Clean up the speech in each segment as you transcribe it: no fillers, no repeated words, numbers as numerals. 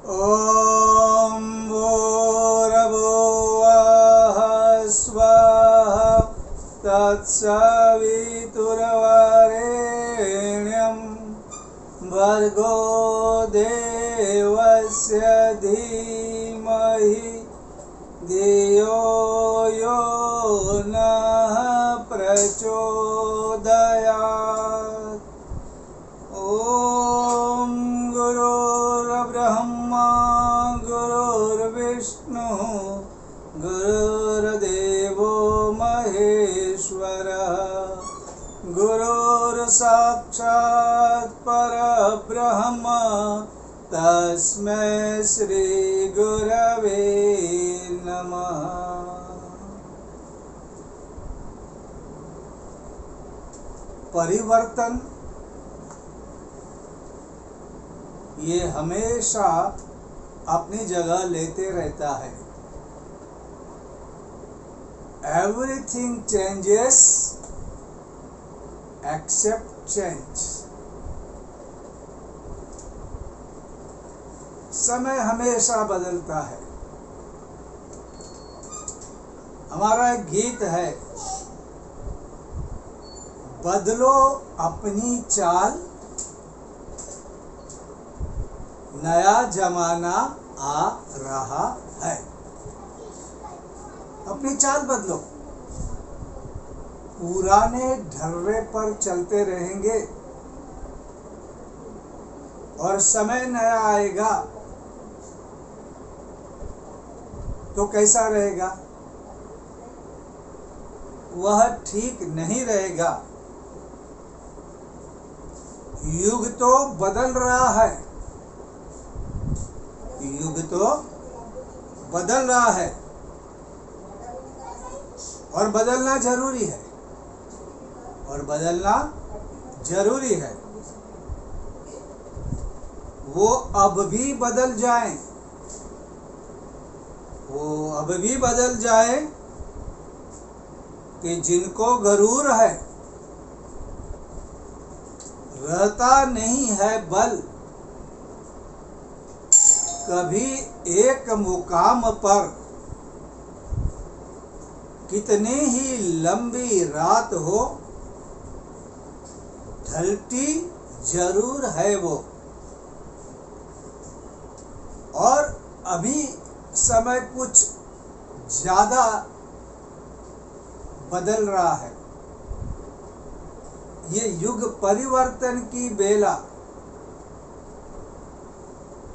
ॐ भूर्भुवः स्वः तत्सवितुर्वरेण्यं भर्गो देवस्य धीमहि धियो यो नः प्रचोदयात्। ॐ गुरुर्ब्रह्मा गुरुर्विष्णुः गुरुर्देवो महेश्वरः गुरुर्साक्षात् परब्रह्म तस्मै श्री गुरवे नमः। परिवर्तन ये हमेशा अपनी जगह लेते रहता है। Everything changes except change. समय हमेशा बदलता है। हमारा एक गीत है, बदलो अपनी चाल नया जमाना आ रहा है। अपनी चाल बदलो। पुराने ढर्रे पर चलते रहेंगे और समय नया आएगा तो कैसा रहेगा? वह ठीक नहीं रहेगा। युग तो बदल रहा है, युग तो बदल रहा है और बदलना जरूरी है, और बदलना जरूरी है। वो अब भी बदल जाएं, वो अब भी बदल जाए कि जिनको गरूर है, रहता नहीं है बल, कभी एक मुकाम पर कितनी ही लंबी रात हो, ढलती जरूर है वो। और अभी समय कुछ ज्यादा बदल रहा है। ये युग परिवर्तन की बेला।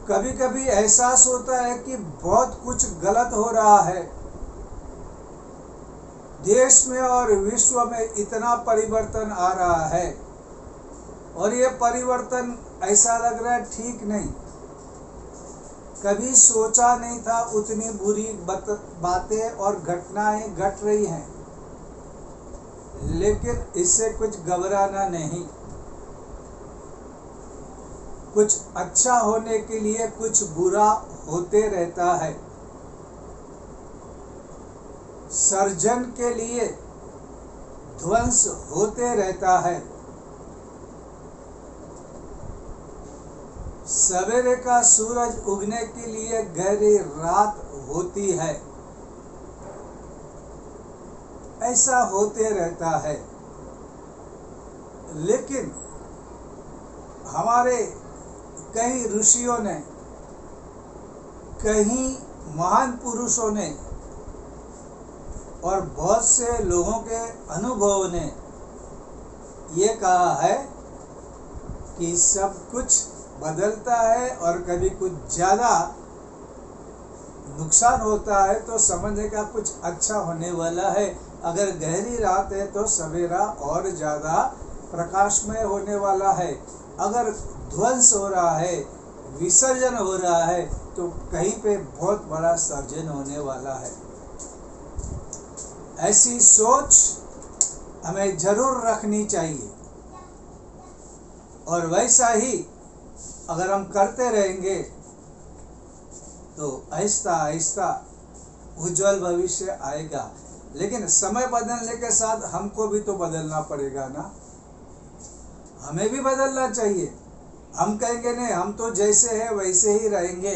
कभी कभी एहसास होता है कि बहुत कुछ गलत हो रहा है। देश में और विश्व में इतना परिवर्तन आ रहा है और ये परिवर्तन ऐसा लग रहा है ठीक नहीं। कभी सोचा नहीं था उतनी बुरी बातें और घटनाएं घट रही हैं, लेकिन इससे कुछ घबराना नहीं। कुछ अच्छा होने के लिए कुछ बुरा होते रहता है। सर्जन के लिए ध्वंस होते रहता है। सवेरे का सूरज उगने के लिए गहरी रात होती है। ऐसा होते रहता है। लेकिन हमारे कई ऋषियों ने, कई महान पुरुषों ने और बहुत से लोगों के अनुभव ने ये कहा है कि सब कुछ बदलता है और कभी कुछ ज़्यादा नुकसान होता है तो समझने का कुछ अच्छा होने वाला है। अगर गहरी रात है तो सवेरा और ज़्यादा प्रकाशमय होने वाला है। अगर ध्वंस हो रहा है, विसर्जन हो रहा है, तो कहीं पे बहुत बड़ा सर्जन होने वाला है। ऐसी सोच हमें जरूर रखनी चाहिए और वैसा ही अगर हम करते रहेंगे तो आहिस्ता आहिस्ता उज्जवल भविष्य आएगा। लेकिन समय बदलने के साथ हमको भी तो बदलना पड़ेगा ना। हमें भी बदलना चाहिए। हम कहेंगे नहीं हम तो जैसे हैं वैसे ही रहेंगे,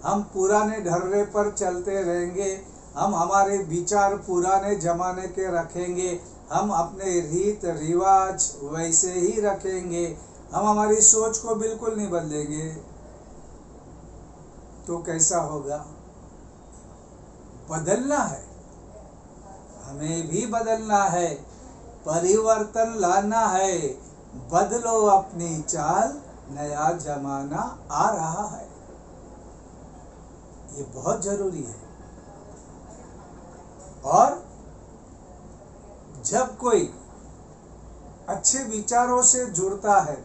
हम पुराने ढर्रे पर चलते रहेंगे, हम हमारे विचार पुराने जमाने के रखेंगे, हम अपने रीत रिवाज वैसे ही रखेंगे, हम हमारी सोच को बिल्कुल नहीं बदलेंगे, तो कैसा होगा? बदलना है, हमें भी बदलना है, परिवर्तन लाना है। बदलो अपनी चाल, नया जमाना आ रहा है। ये बहुत जरूरी है। और जब कोई अच्छे विचारों से जुड़ता है,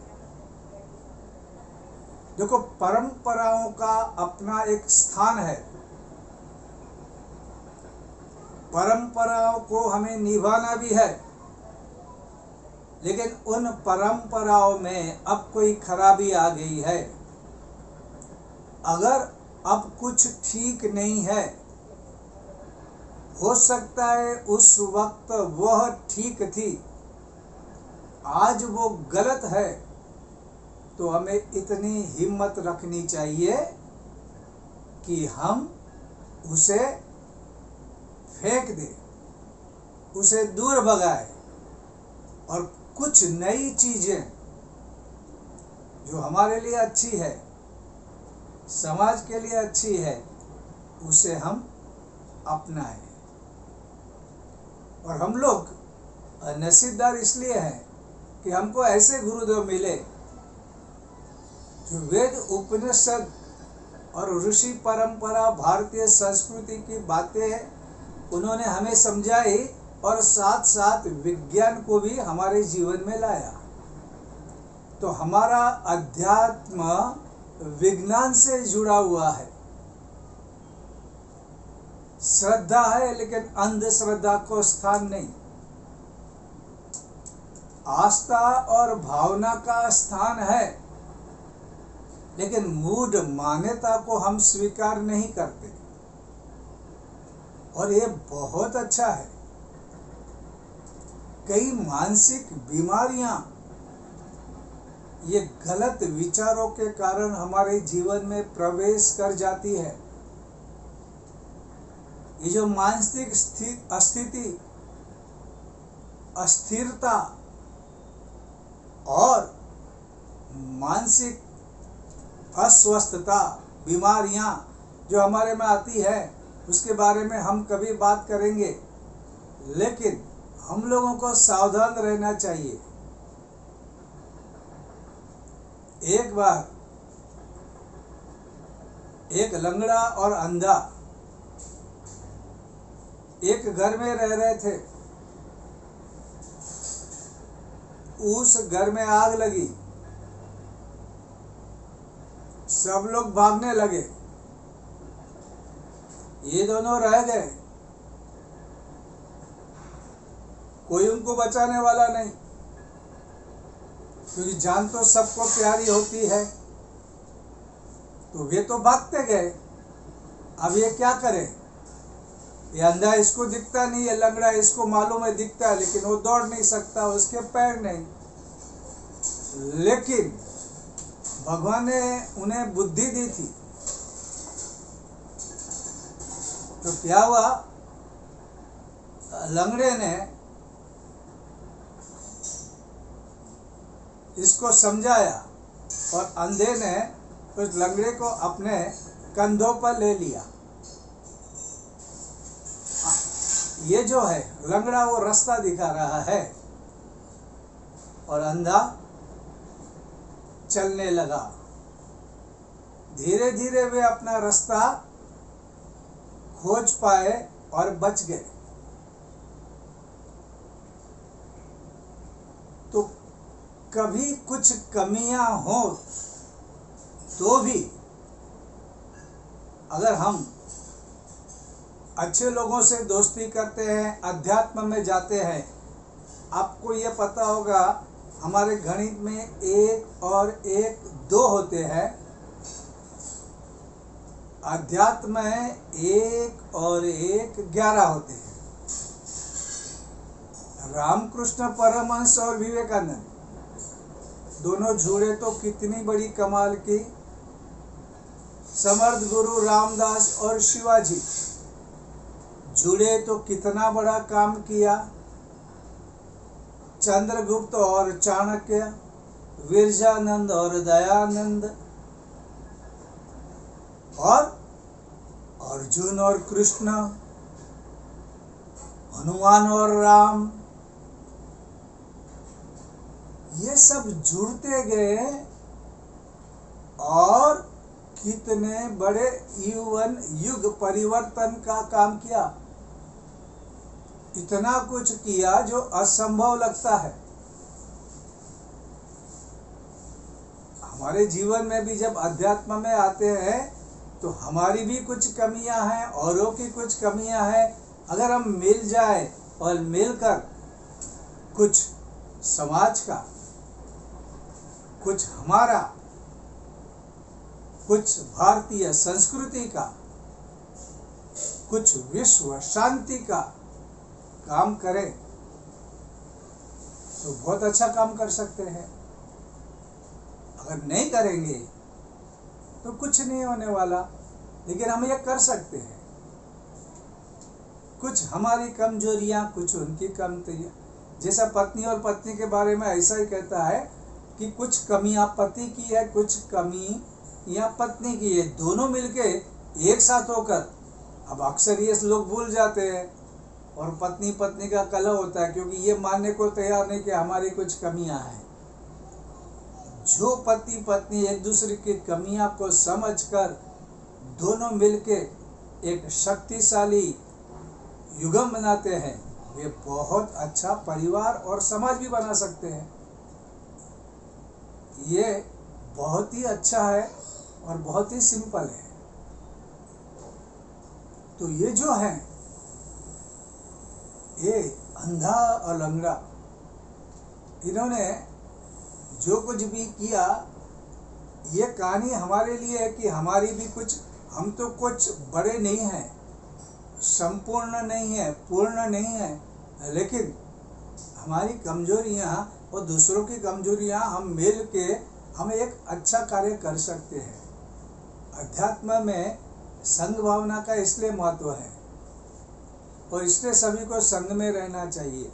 देखो परंपराओं का अपना एक स्थान है, परंपराओं को हमें निभाना भी है, लेकिन उन परंपराओं में अब कोई खराबी आ गई है। अगर अब कुछ ठीक नहीं है, हो सकता है उस वक्त वह ठीक थी, आज वो गलत है, तो हमें इतनी हिम्मत रखनी चाहिए कि हम उसे फेंक दें, उसे दूर भगाए और कुछ नई चीजें जो हमारे लिए अच्छी है, समाज के लिए अच्छी है, उसे हम अपनाएं। और हम लोग नसीबदार इसलिए हैं कि हमको ऐसे गुरुदेव मिले जो वेद उपनिषद और ऋषि परंपरा, भारतीय संस्कृति की बातें उन्होंने हमें समझाई और साथ साथ विज्ञान को भी हमारे जीवन में लाया। तो हमारा अध्यात्म विज्ञान से जुड़ा हुआ है। श्रद्धा है, लेकिन अंधश्रद्धा को स्थान नहीं। आस्था और भावना का स्थान है, लेकिन मूढ़ मान्यता को हम स्वीकार नहीं करते। और ये बहुत अच्छा है। कई मानसिक बीमारियां ये गलत विचारों के कारण हमारे जीवन में प्रवेश कर जाती है। ये जो मानसिक स्थिति, अस्थिरता और मानसिक अस्वस्थता, बीमारियां जो हमारे में आती है, उसके बारे में हम कभी बात करेंगे। लेकिन हम लोगों को सावधान रहना चाहिए। एक बार एक लंगड़ा और अंधा एक घर में रह रहे थे। उस घर में आग लगी, सब लोग भागने लगे, ये दोनों रह गए। कोई उनको बचाने वाला नहीं, क्योंकि जान तो सबको प्यारी होती है। तो वे तो भागते गए। अब ये क्या करे? ये अंधा इसको दिखता नहीं, ये लंगड़ा इसको मालूम है दिखता है, लेकिन वो दौड़ नहीं सकता, उसके पैर नहीं। लेकिन भगवान ने उन्हें बुद्धि दी थी। तो क्या हुआ? लंगड़े ने इसको समझाया और अंधे ने उस लंगड़े को अपने कंधों पर ले लिया। ये जो है लंगड़ा, वो रास्ता दिखा रहा है और अंधा चलने लगा। धीरे धीरे वे अपना रास्ता खोज पाए और बच गए। तो कभी कुछ कमियां हो तो भी अगर हम अच्छे लोगों से दोस्ती करते हैं, अध्यात्म में जाते हैं, आपको ये पता होगा हमारे गणित में 1 और 1 2 होते हैं। अध्यात्म में 1 और 1 11 होते हैं। रामकृष्ण परमहंस और विवेकानंद दोनों जुड़े तो कितनी बड़ी कमाल की समर्थ गुरु रामदास और शिवाजी जुड़े तो कितना बड़ा काम किया। चंद्रगुप्त और चाणक्य, विरजानंद और दयानंद, और अर्जुन और कृष्ण, हनुमान और राम, ये सब जुड़ते गए और कितने बड़े युग परिवर्तन का काम किया। इतना कुछ किया जो असंभव लगता है। हमारे जीवन में भी जब अध्यात्म में आते हैं तो हमारी भी कुछ कमियां हैं, औरों की कुछ कमियां हैं। अगर हम मिल जाए और मिलकर कुछ समाज का, कुछ हमारा, कुछ भारतीय संस्कृति का, कुछ विश्व शांति का काम करें तो बहुत अच्छा काम कर सकते हैं। अगर नहीं करेंगे तो कुछ नहीं होने वाला। लेकिन हम ये कर सकते हैं। कुछ हमारी कमजोरियां, कुछ उनकी कमजोरियां। जैसा पत्नी और पत्नी के बारे में ऐसा ही कहता है कि कुछ कमियां पति की है, कुछ कमियां पत्नी की है, दोनों मिलके एक साथ होकर। अब अक्सर ये लोग भूल जाते हैं और पत्नी पत्नी का कलह होता है, क्योंकि ये मानने को तैयार नहीं कि हमारी कुछ कमियां हैं। जो पति पत्नी एक दूसरे की कमियां को समझकर दोनों मिलके एक शक्तिशाली युगम बनाते हैं, वे बहुत अच्छा परिवार और समाज भी बना सकते हैं। ये बहुत ही अच्छा है और बहुत ही सिंपल है। तो ये जो है, ये अंधा और लंगड़ा, इन्होंने जो कुछ भी किया, ये कहानी हमारे लिए है कि हमारी भी कुछ, हम तो कुछ बड़े नहीं हैं, संपूर्ण नहीं है, पूर्ण नहीं है, लेकिन हमारी कमजोरियां और दूसरों की कमजोरियां हम मिल के हम एक अच्छा कार्य कर सकते हैं। अध्यात्म में संघ भावना का इसलिए महत्व है और इसलिए सभी को संघ में रहना चाहिए।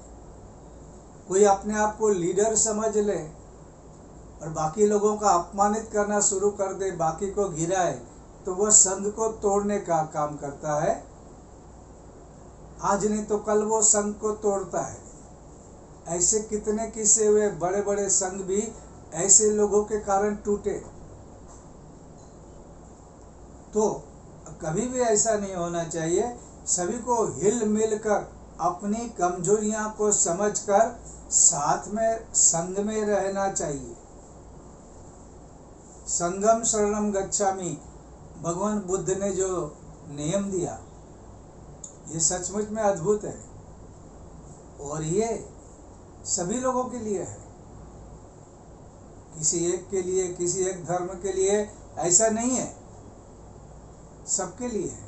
कोई अपने आप को लीडर समझ ले और बाकी लोगों का अपमानित करना शुरू कर दे, बाकी को गिराए, तो वह संघ को तोड़ने का काम करता है। आज नहीं तो कल वो संघ को तोड़ता है। ऐसे कितने किस्से हुए, बड़े बड़े संघ भी ऐसे लोगों के कारण टूटे। तो कभी भी ऐसा नहीं होना चाहिए। सभी को हिल मिल कर अपनी कमजोरियां को समझकर साथ में संघ में रहना चाहिए। संगम शरणम गच्छामि, भगवान बुद्ध ने जो नियम दिया, ये सचमुच में अद्भुत है और ये सभी लोगों के लिए है। किसी एक के लिए, किसी एक धर्म के लिए ऐसा नहीं है, सबके लिए है।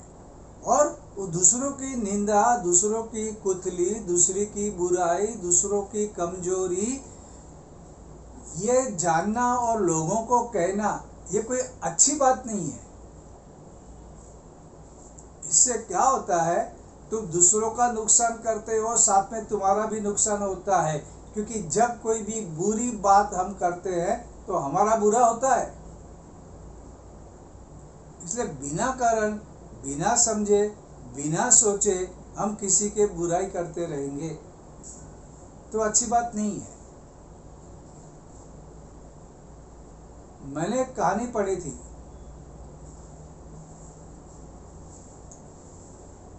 और दूसरों की निंदा, दूसरों की कुतली, दूसरी की बुराई, दूसरों की कमजोरी, ये जानना और लोगों को कहना, ये कोई अच्छी बात नहीं है। इससे क्या होता है, तुम दूसरों का नुकसान करते हो, साथ में तुम्हारा भी नुकसान होता है। क्योंकि जब कोई भी बुरी बात हम करते हैं तो हमारा बुरा होता है। इसलिए बिना कारण, बिना समझे, बिना सोचे हम किसी के बुराई करते रहेंगे तो अच्छी बात नहीं है। मैंने एक कहानी पढ़ी थी।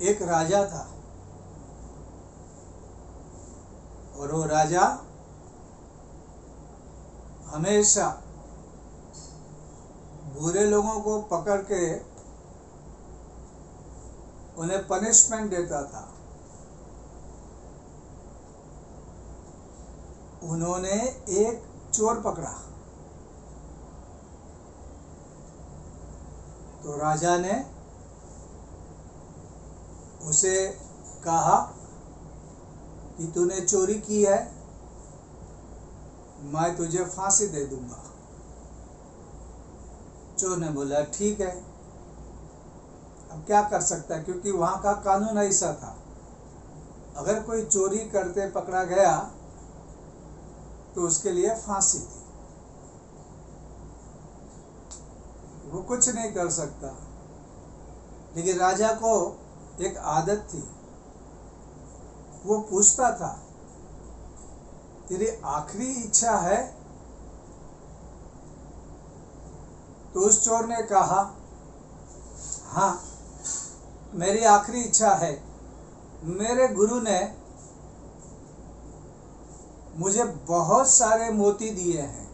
एक राजा था और वो राजा हमेशा बुरे लोगों को पकड़ के उन्हें पनिशमेंट देता था। उन्होंने एक चोर पकड़ा तो राजा ने उसे कहा कि तूने चोरी की है, मैं तुझे फांसी दे दूंगा। चोर ने बोला ठीक है, अब क्या कर सकता है, क्योंकि वहाँ का कानून ऐसा था, अगर कोई चोरी करते पकड़ा गया तो उसके लिए फांसी थी, वो कुछ नहीं कर सकता। लेकिन राजा को एक आदत थी, वो पूछता था तेरी आखिरी इच्छा है? तो उस चोर ने कहा हाँ मेरी आखिरी इच्छा है, मेरे गुरु ने मुझे बहुत सारे मोती दिए हैं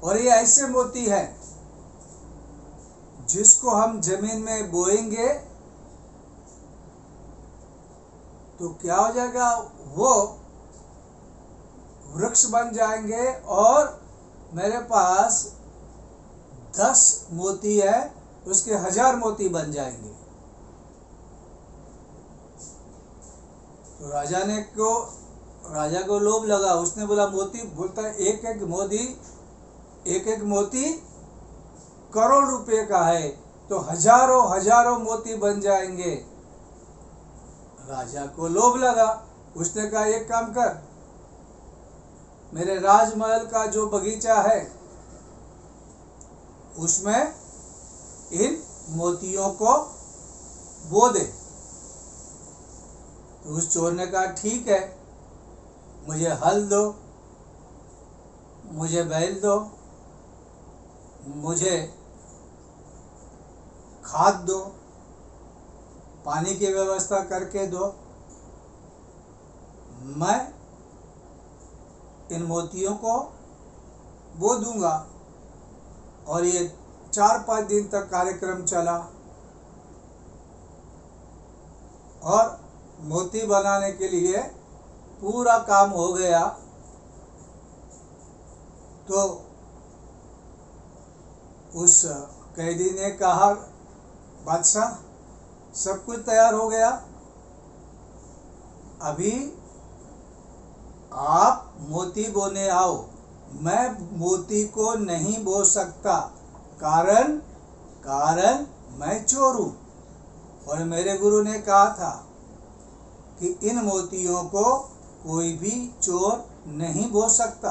और ये ऐसे मोती हैं जिसको हम जमीन में बोएंगे तो क्या हो जाएगा, वो वृक्ष बन जाएंगे और मेरे पास 10 मोती है, उसके 1000 मोती बन जाएंगे। तो राजा को लोभ लगा, उसने बोला मोती, बोलता एक एक मोती करोड़ रुपए का है, तो हजारों मोती बन जाएंगे। राजा को लोभ लगा, उसने कहा एक काम कर, मेरे राजमहल का जो बगीचा है उसमें इन मोतियों को बो दे। तो उस चोर ने कहा ठीक है, मुझे हल दो, मुझे बैल दो, मुझे खाद दो, पानी की व्यवस्था करके दो, मैं इन मोतियों को बो दूंगा। और ये 4-5 दिन तक कार्यक्रम चला और मोती बनाने के लिए पूरा काम हो गया। तो उस कैदी ने कहा बादशाह सब कुछ तैयार हो गया, अभी आप मोती बोने आओ। मैं मोती को नहीं बो सकता, कारण मैं चोर हूं और मेरे गुरु ने कहा था कि इन मोतियों को कोई भी चोर नहीं बो सकता।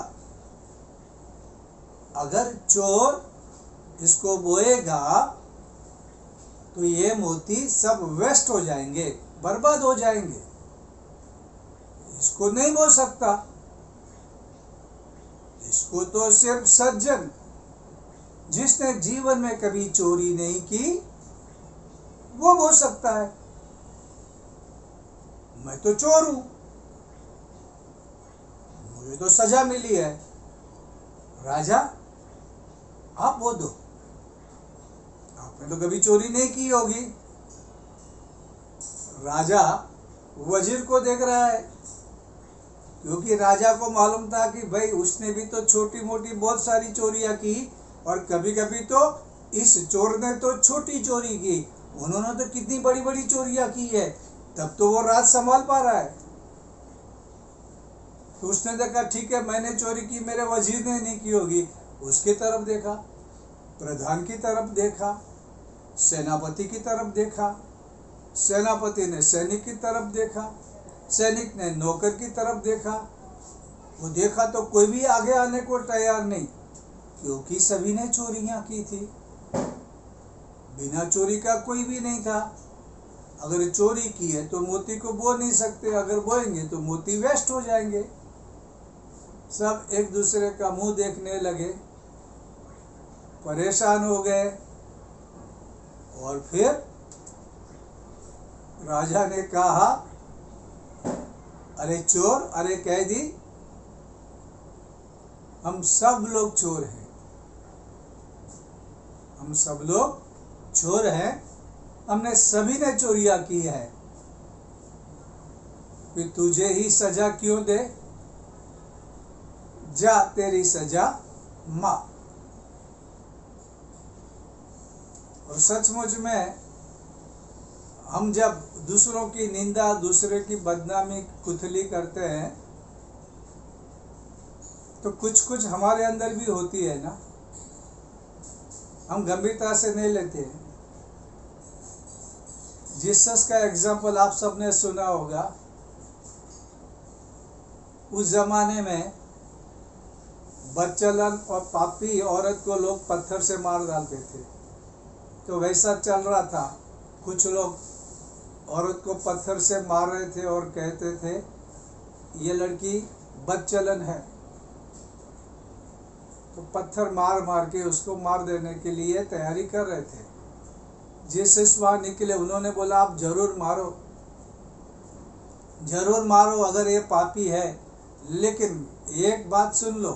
अगर चोर इसको बोएगा तो ये मोती सब वेस्ट हो जाएंगे, बर्बाद हो जाएंगे, इसको नहीं बो सकता। इसको तो सिर्फ सज्जन जिसने जीवन में कभी चोरी नहीं की वो बो सकता है। मैं तो चोर हूं, मुझे तो सजा मिली है, राजा आप बो दो, आपने तो कभी चोरी नहीं की होगी। राजा वजीर को देख रहा है, क्योंकि राजा को मालूम था कि भाई उसने भी तो छोटी मोटी बहुत सारी चोरियां की और कभी कभी तो इस चोर ने तो छोटी चोरी की, उन्होंने तो कितनी बड़ी बड़ी चोरियां की है, तब तो वो राज संभाल पा रहा है। तो उसने देखा ठीक है मैंने चोरी की, मेरे वजीर ने नहीं की होगी, उसकी तरफ देखा, प्रधान की तरफ देखा, सेनापति की तरफ देखा, सेनापति ने सैनिक की तरफ देखा, सैनिक ने नौकर की तरफ देखा। वो देखा तो कोई भी आगे आने को तैयार नहीं, क्योंकि सभी ने चोरियां की थी, बिना चोरी का कोई भी नहीं था। अगर चोरी की है तो मोती को बो नहीं सकते, अगर बोएंगे तो मोती वेस्ट हो जाएंगे। सब एक दूसरे का मुंह देखने लगे, परेशान हो गए। और फिर राजा ने कहा अरे चोर, अरे कैदी, हम सब लोग चोर हैं, हम सब लोग चोर हैं, हमने सभी ने चोरियां की है, फिर तुझे ही सजा क्यों दे, जा तेरी सजा मां। और सचमुच में हम जब दूसरों की निंदा, दूसरे की बदनामी, कुथली करते हैं तो कुछ हमारे अंदर भी होती है ना, हम गंभीरता से नहीं लेते हैं। जीसस का एग्जाम्पल आप सबने सुना होगा। उस जमाने में बच्चलन और पापी औरत को लोग पत्थर से मार डालते थे, तो वैसा चल रहा था। कुछ लोग औरत को पत्थर से मार रहे थे और कहते थे ये लड़की बच्चलन है, तो पत्थर मार मार के उसको मार देने के लिए तैयारी कर रहे थे। जीसस वहाँ निकले, उन्होंने बोला आप जरूर मारो, जरूर मारो अगर ये पापी है, लेकिन एक बात सुन लो,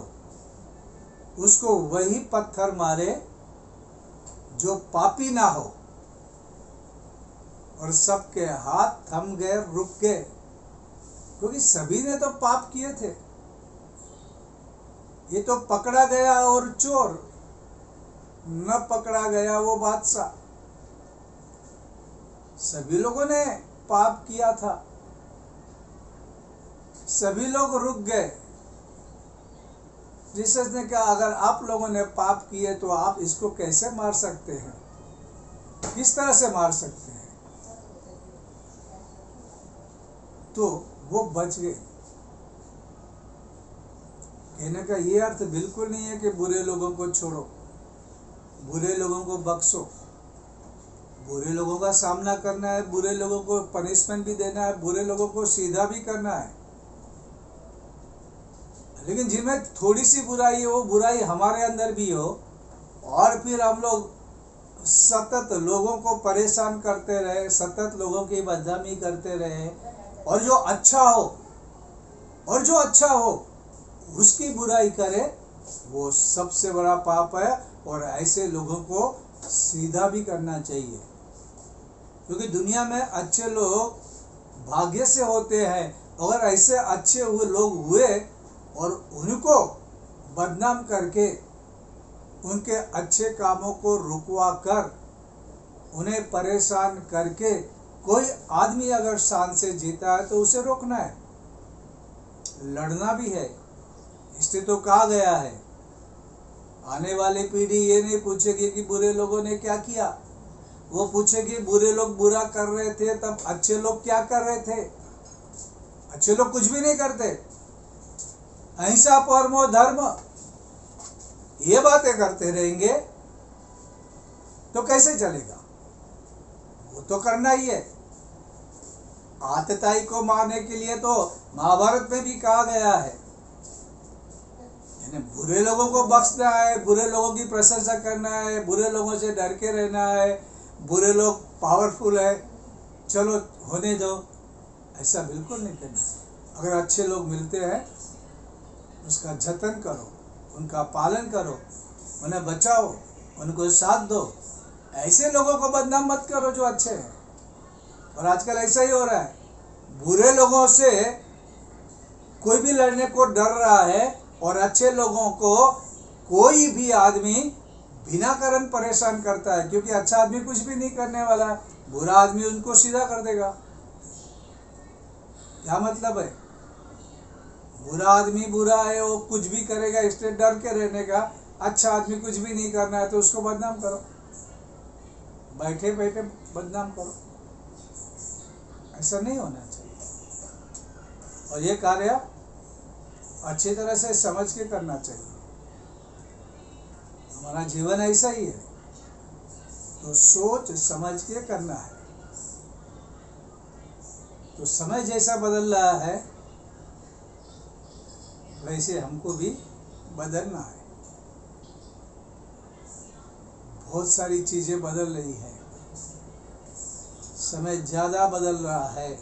उसको वही पत्थर मारे जो पापी ना हो। और सबके हाथ थम गए, रुक गए, क्योंकि सभी ने तो पाप किए थे। ये तो पकड़ा गया और चोर, न पकड़ा गया वो बादशाह। सभी लोगों ने पाप किया था, सभी लोग रुक गए। जीसस ने कहा अगर आप लोगों ने पाप किए तो आप इसको कैसे मार सकते हैं, किस तरह से मार सकते हैं? तो वो बच गए। कहने का ये अर्थ बिल्कुल नहीं है कि बुरे लोगों को छोड़ो, बुरे लोगों को बख्शो, बुरे लोगों का सामना करना है, बुरे लोगों को पनिशमेंट भी देना है, बुरे लोगों को सीधा भी करना है। लेकिन जिनमें थोड़ी सी बुराई हो, वो बुराई हमारे अंदर भी हो, और फिर हम लोग सतत लोगों को परेशान करते रहे, सतत लोगों की बदनामी करते रहे, और जो अच्छा हो उसकी बुराई करे, वो सबसे बड़ा पाप है। और ऐसे लोगों को सीधा भी करना चाहिए, क्योंकि दुनिया में अच्छे लोग भाग्य से होते हैं। अगर ऐसे अच्छे हुए लोग हुए और उनको बदनाम करके उनके अच्छे कामों को रुकवा कर उन्हें परेशान करके कोई आदमी अगर शान से जीता है तो उसे रोकना है, लड़ना भी है। इसलिए तो कहा गया है आने वाली पीढ़ी ये नहीं पूछेगी कि बुरे लोगों ने क्या किया, वो पूछेगी बुरे लोग बुरा कर रहे थे तब अच्छे लोग क्या कर रहे थे। अच्छे लोग कुछ भी नहीं करते, अहिंसा परमो धर्म ये बातें करते रहेंगे तो कैसे चलेगा? वो तो करना ही है। आतताई को मारने के लिए तो महाभारत में भी कहा गया है, यानी बुरे लोगों को बख्शना है, बुरे लोगों की प्रशंसा करना है, बुरे लोगों से डर के रहना है, बुरे लोग पावरफुल है चलो होने दो, ऐसा बिल्कुल नहीं करना। अगर अच्छे लोग मिलते हैं उसका जतन करो, उनका पालन करो, उन्हें बचाओ, उनको साथ दो। ऐसे लोगों को बदनाम मत करो जो अच्छे हैं। और आजकल ऐसा ही हो रहा है, बुरे लोगों से कोई भी लड़ने को डर रहा है और अच्छे लोगों को कोई भी आदमी बिना कारण परेशान करता है, क्योंकि अच्छा आदमी कुछ भी नहीं करने वाला है, बुरा आदमी उनको सीधा कर देगा। क्या मतलब है? बुरा आदमी बुरा है, वो कुछ भी करेगा इसलिए डर के रहने का। अच्छा आदमी कुछ भी नहीं करना है तो उसको बदनाम करो, बैठे बैठे बदनाम करो। ऐसा नहीं होना चाहिए। और ये कार्य अच्छी तरह से समझ के करना चाहिए। हमारा जीवन ऐसा ही है, तो सोच समझ के करना है। तो समय जैसा बदल रहा है वैसे हमको भी बदलना है। बहुत सारी चीजें बदल रही है, समय ज्यादा बदल रहा है,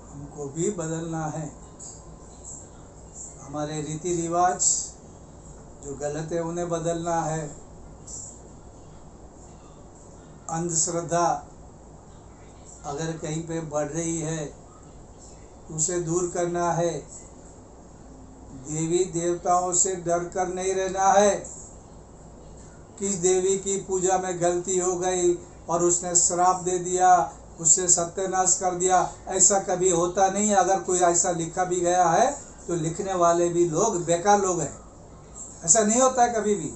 हमको भी बदलना है। हमारे रीति रिवाज जो गलत है उन्हें बदलना है। अंधश्रद्धा अगर कहीं पे बढ़ रही है उसे दूर करना है। देवी देवताओं से डर कर नहीं रहना है। किस देवी की पूजा में गलती हो गई और उसने श्राप दे दिया, उससे सत्यानाश कर दिया, ऐसा कभी होता नहीं। अगर कोई ऐसा लिखा भी गया है तो लिखने वाले भी लोग बेकार लोग हैं। ऐसा नहीं होता है कभी भी।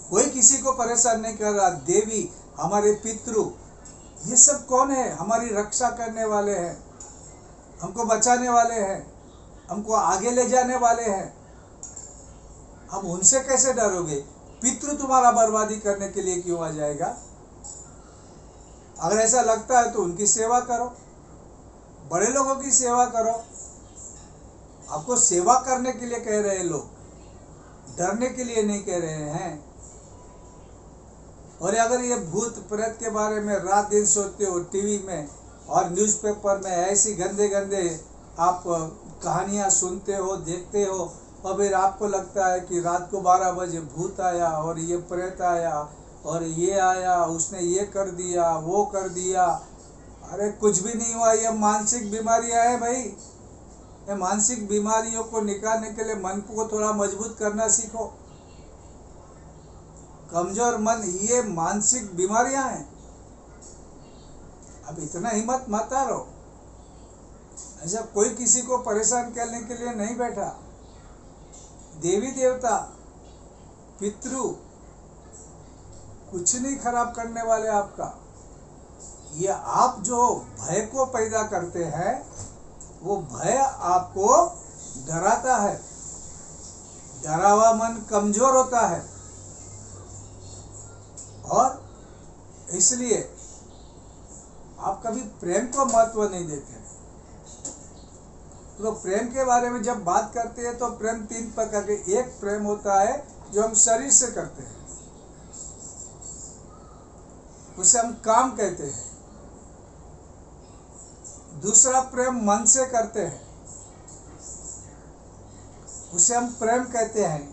कोई किसी को परेशान नहीं कर रहा। देवी हमारे पितृ, ये सब कौन है? हमारी रक्षा करने वाले हैं, हमको बचाने वाले हैं, हमको आगे ले जाने वाले हैं। अब उनसे कैसे डरोगे? पितृ तुम्हारा बर्बादी करने के लिए क्यों आ जाएगा? अगर ऐसा लगता है तो उनकी सेवा करो, बड़े लोगों की सेवा करो। आपको सेवा करने के लिए कह रहे हैं लोग, डरने के लिए नहीं कह रहे हैं। और अगर ये भूत प्रेत के बारे में रात दिन सोचते हो, टीवी में और न्यूज़पेपर में ऐसी गंदे गंदे आप कहानियाँ सुनते हो, देखते हो, और फिर आपको लगता है कि रात को 12 बजे भूत आया और ये प्रेत आया और ये आया, उसने ये कर दिया, वो कर दिया। अरे कुछ भी नहीं हुआ, ये मानसिक बीमारियां हैं भाई। ये मानसिक बीमारियों को निकालने के लिए मन को थोड़ा मजबूत करना सीखो। कमजोर मन, ये मानसिक बीमारियां हैं। अब इतना हिम्मत मत हारो। ऐसा कोई किसी को परेशान करने के लिए नहीं बैठा। देवी देवता, पितृ कुछ नहीं खराब करने वाले आपका। ये आप जो भय को पैदा करते हैं, वो भय आपको डराता है। डरा मन कमजोर होता है और इसलिए आप कभी प्रेम को महत्व नहीं देते। तो प्रेम के बारे में जब बात करते हैं तो प्रेम 3 प्रकार के। एक प्रेम होता है जो हम शरीर से करते हैं, उसे हम काम कहते हैं। दूसरा प्रेम मन से करते हैं, उसे हम प्रेम कहते हैं,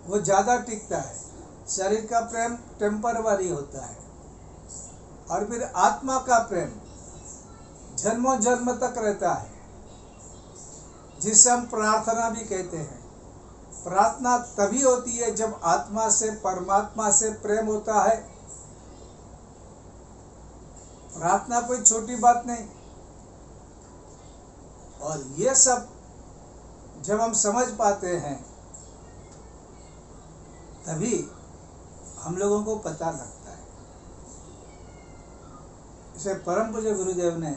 वो ज़्यादा टिकता है। शरीर का प्रेम टेम्पररी होता है। और फिर आत्मा का प्रेम जन्मों जन्म तक रहता है, जिसे हम प्रार्थना भी कहते हैं। प्रार्थना तभी होती है जब आत्मा से, परमात्मा से प्रेम होता है। प्रार्थना कोई छोटी बात नहीं। और ये सब जब हम समझ पाते हैं तभी हम लोगों को पता लगता है। इसे परम पूज्य गुरुदेव ने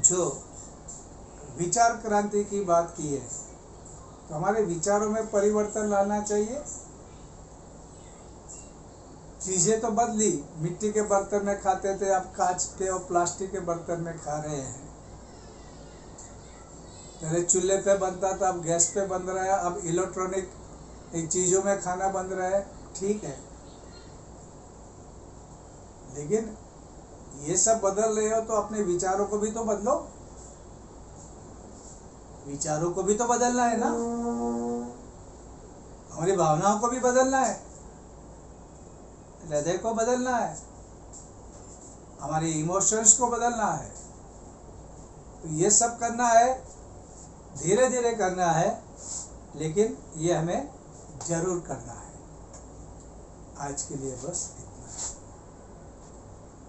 जो विचार क्रांति की बात की है, तो हमारे विचारों में परिवर्तन लाना चाहिए। चीजें तो बदली, मिट्टी के बर्तन में खाते थे, अब कांच के और प्लास्टिक के बर्तन में खा रहे हैं। पहले चूल्हे पे बनता था, अब गैस पे बन रहा है, अब इलेक्ट्रॉनिक चीजों में खाना बन रहा है। ठीक है, लेकिन ये सब बदल रहे हो तो अपने विचारों को भी तो बदलो। विचारों को भी तो बदलना है ना, हमारी भावनाओं को भी बदलना है, हृदय को बदलना है, हमारे इमोशंस को बदलना है। तो ये सब करना है, धीरे धीरे करना है, लेकिन ये हमें जरूर करना है। आज के लिए बस।